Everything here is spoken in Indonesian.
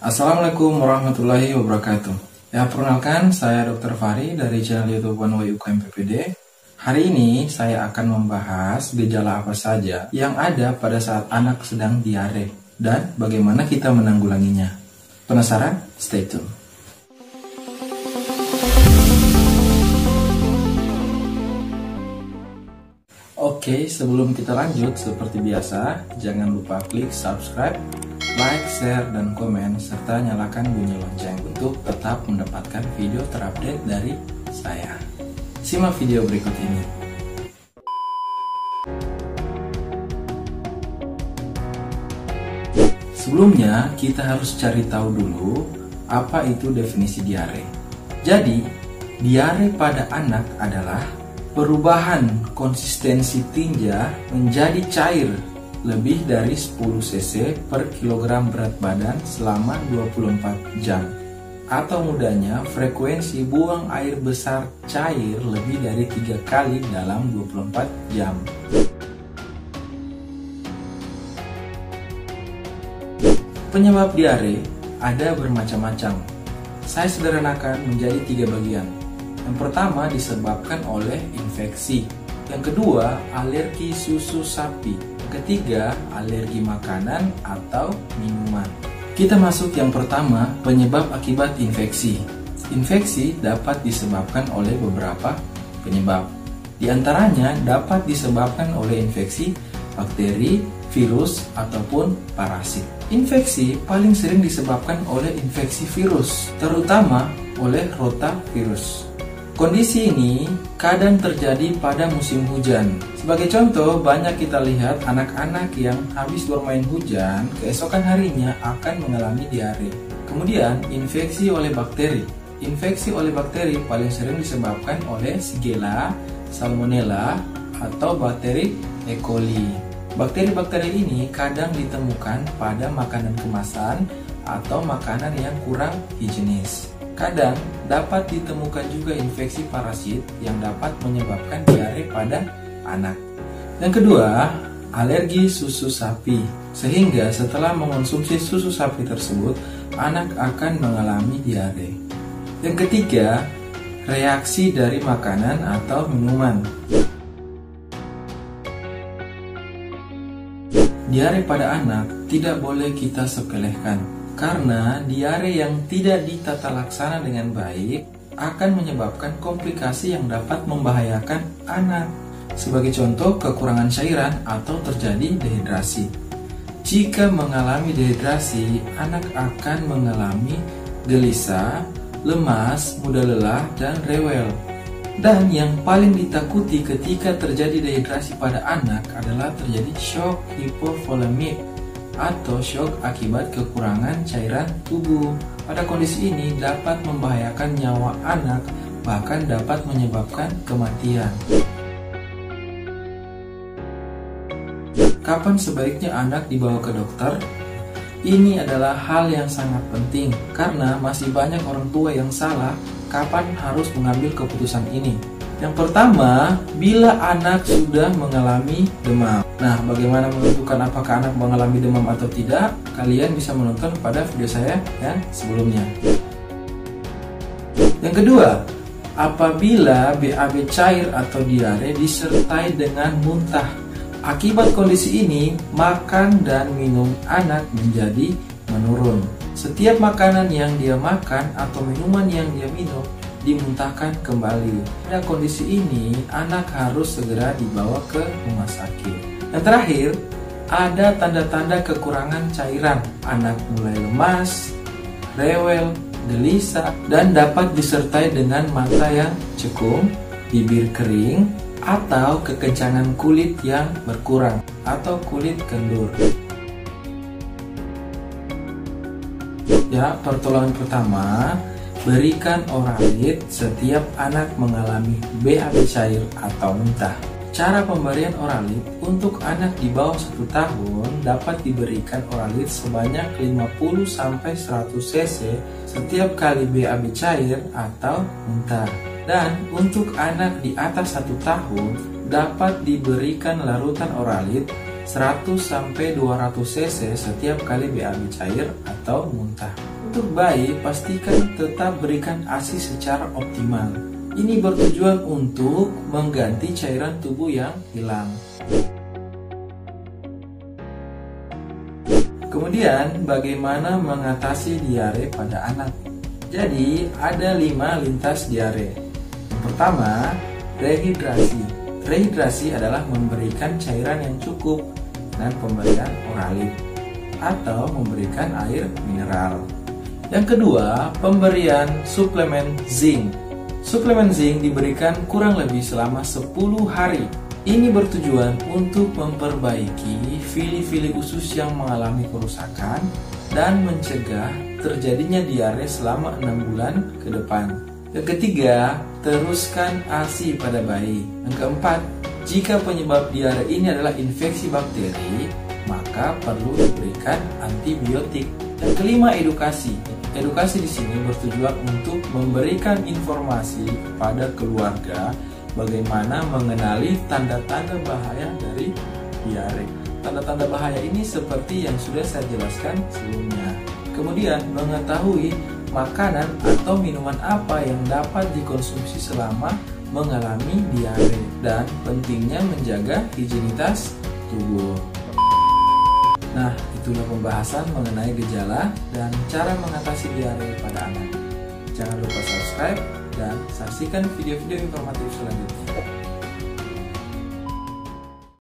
Assalamualaikum warahmatullahi wabarakatuh. Ya, perkenalkan, saya Dr. Fahri dari channel YouTube One Way UKM PPD. Hari ini saya akan membahas gejala apa saja yang ada pada saat anak sedang diare dan bagaimana kita menanggulanginya. Penasaran? Stay tune. Oke, sebelum kita lanjut, seperti biasa, jangan lupa klik subscribe, like, share, dan komen, serta nyalakan bunyi lonceng untuk tetap mendapatkan video terupdate dari saya. Simak video berikut ini. Sebelumnya, kita harus cari tahu dulu apa itu definisi diare. Jadi, diare pada anak adalah perubahan konsistensi tinja menjadi cair lebih dari 10 cc per kilogram berat badan selama 24 jam. Atau mudahnya, frekuensi buang air besar cair lebih dari 3 kali dalam 24 jam. Penyebab diare ada bermacam-macam. Saya sederhanakan menjadi 3 bagian. Yang pertama disebabkan oleh infeksi. Yang kedua, alergi susu sapi. Yang ketiga, alergi makanan atau minuman. Kita masuk yang pertama, penyebab akibat infeksi. Infeksi dapat disebabkan oleh beberapa penyebab. Di antaranya dapat disebabkan oleh infeksi bakteri, virus, ataupun parasit. Infeksi paling sering disebabkan oleh infeksi virus, terutama oleh rotavirus. Kondisi ini kadang terjadi pada musim hujan. Sebagai contoh, banyak kita lihat anak-anak yang habis bermain hujan, keesokan harinya akan mengalami diare. Kemudian, infeksi oleh bakteri. Infeksi oleh bakteri paling sering disebabkan oleh Shigella, Salmonella, atau bakteri E. coli. Bakteri-bakteri ini kadang ditemukan pada makanan kemasan atau makanan yang kurang higienis. Kadang dapat ditemukan juga infeksi parasit yang dapat menyebabkan diare pada anak. Yang kedua, alergi susu sapi. Sehingga setelah mengonsumsi susu sapi tersebut, anak akan mengalami diare. Yang ketiga, reaksi dari makanan atau minuman. Diare pada anak tidak boleh kita sepelekan. Karena diare yang tidak ditata laksana dengan baik akan menyebabkan komplikasi yang dapat membahayakan anak. Sebagai contoh, kekurangan cairan atau terjadi dehidrasi. Jika mengalami dehidrasi, anak akan mengalami gelisah, lemas, mudah lelah, dan rewel. Dan yang paling ditakuti ketika terjadi dehidrasi pada anak adalah terjadi shock hipovolemik atau shock akibat kekurangan cairan tubuh. Pada kondisi ini dapat membahayakan nyawa anak, bahkan dapat menyebabkan kematian. Kapan sebaiknya anak dibawa ke dokter? Ini adalah hal yang sangat penting karena masih banyak orang tua yang salah kapan harus mengambil keputusan ini. Yang pertama, bila anak sudah mengalami demam. Nah, bagaimana menentukan apakah anak mengalami demam atau tidak? Kalian bisa menonton pada video saya yang sebelumnya. Yang kedua, apabila BAB cair atau diare disertai dengan muntah. Akibat kondisi ini, makan dan minum anak menjadi menurun. Setiap makanan yang dia makan atau minuman yang dia minum dimuntahkan kembali. Pada kondisi ini, anak harus segera dibawa ke rumah sakit. Yang terakhir, ada tanda-tanda kekurangan cairan. Anak mulai lemas, rewel, gelisah, dan dapat disertai dengan mata yang cekung, bibir kering, atau kekencangan kulit yang berkurang, atau kulit kendur. Ya, pertolongan pertama, berikan Oralit setiap anak mengalami BAB cair atau muntah. Cara pemberian Oralit untuk anak di bawah 1 tahun dapat diberikan Oralit sebanyak 50-100 cc setiap kali BAB cair atau muntah. Dan untuk anak di atas 1 tahun dapat diberikan larutan Oralit 100-200 cc setiap kali BAB cair atau muntah. untuk bayi, pastikan tetap berikan ASI secara optimal. Ini bertujuan untuk mengganti cairan tubuh yang hilang. Kemudian, bagaimana mengatasi diare pada anak? Jadi, ada 5 lintas diare. Yang pertama, rehidrasi. Rehidrasi adalah memberikan cairan yang cukup dengan pemberian oralit atau memberikan air mineral. Yang kedua, pemberian suplemen zinc. Suplemen zinc diberikan kurang lebih selama 10 hari. Ini bertujuan untuk memperbaiki fili-fili usus yang mengalami kerusakan dan mencegah terjadinya diare selama 6 bulan ke depan. Yang ketiga, teruskan ASI pada bayi. Yang keempat, jika penyebab diare ini adalah infeksi bakteri, maka perlu diberikan antibiotik. Yang kelima, edukasi. Edukasi di sini bertujuan untuk memberikan informasi kepada keluarga bagaimana mengenali tanda-tanda bahaya dari diare. Tanda-tanda bahaya ini seperti yang sudah saya jelaskan sebelumnya. Kemudian, mengetahui makanan atau minuman apa yang dapat dikonsumsi selama mengalami diare dan pentingnya menjaga higienitas tubuh. Nah, itulah pembahasan mengenai gejala dan cara mengatasi diare pada anak. Jangan lupa subscribe dan saksikan video-video informatif selanjutnya.